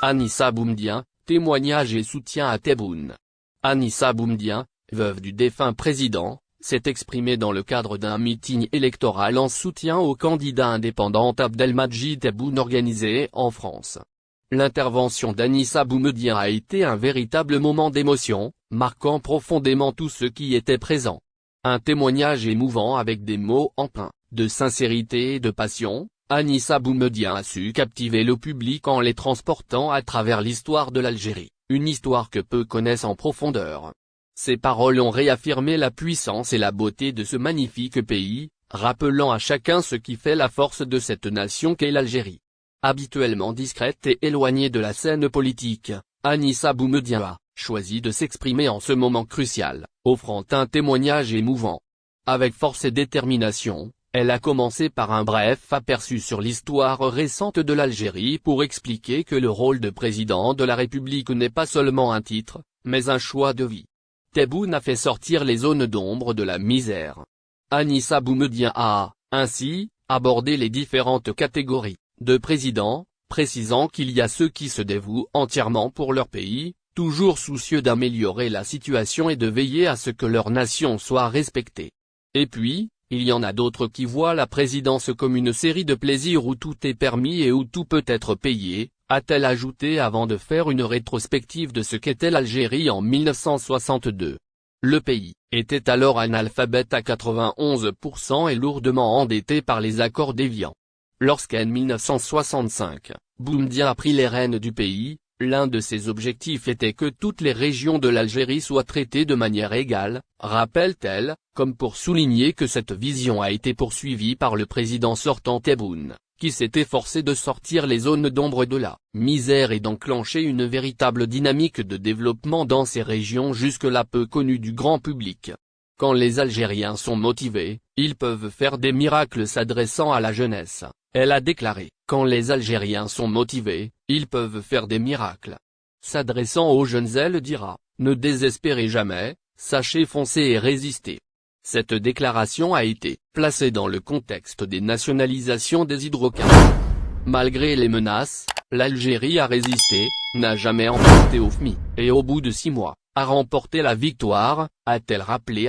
Anissa Boumediene, témoignage et soutien à Tebboune. Anissa Boumediene, veuve du défunt président, s'est exprimée dans le cadre d'un meeting électoral en soutien au candidat indépendant Abdelmadjid Tebboune organisé en France. L'intervention d'Anissa Boumediene a été un véritable moment d'émotion, marquant profondément tous ceux qui étaient présents. Un témoignage émouvant avec des mots empreints de sincérité et de passion. Anissa Boumediene a su captiver le public en les transportant à travers l'histoire de l'Algérie, une histoire que peu connaissent en profondeur. Ses paroles ont réaffirmé la puissance et la beauté de ce magnifique pays, rappelant à chacun ce qui fait la force de cette nation qu'est l'Algérie. Habituellement discrète et éloignée de la scène politique, Anissa Boumediene a choisi de s'exprimer en ce moment crucial, offrant un témoignage émouvant. Avec force et détermination, elle a commencé par un bref aperçu sur l'histoire récente de l'Algérie pour expliquer que le rôle de président de la République n'est pas seulement un titre, mais un choix de vie. Tebboune a fait sortir les zones d'ombre de la misère. Anissa Boumediene a, ainsi, abordé les différentes catégories de présidents, précisant qu'il y a ceux qui se dévouent entièrement pour leur pays, toujours soucieux d'améliorer la situation et de veiller à ce que leur nation soit respectée. Et puis, il y en a d'autres qui voient la présidence comme une série de plaisirs où tout est permis et où tout peut être payé, a-t-elle ajouté avant de faire une rétrospective de ce qu'était l'Algérie en 1962. Le pays était alors analphabète à 91% et lourdement endetté par les accords d'Évian. Lorsqu'en 1965, Boumediene a pris les rênes du pays, l'un de ses objectifs était que toutes les régions de l'Algérie soient traitées de manière égale, rappelle-t-elle, comme pour souligner que cette vision a été poursuivie par le président sortant Tebboune, qui s'est efforcé de sortir les zones d'ombre de la misère et d'enclencher une véritable dynamique de développement dans ces régions jusque-là peu connues du grand public. Quand les Algériens sont motivés, ils peuvent faire des miracles s'adressant à la jeunesse. Elle a déclaré, quand les Algériens sont motivés, ils peuvent faire des miracles. S'adressant aux jeunes, elle dira, ne désespérez jamais, sachez foncer et résister. Cette déclaration a été placée dans le contexte des nationalisations des hydrocarbures. Malgré les menaces, l'Algérie a résisté, n'a jamais emporté au FMI, et au bout de 6 mois, a remporté la victoire, a-t-elle rappelé.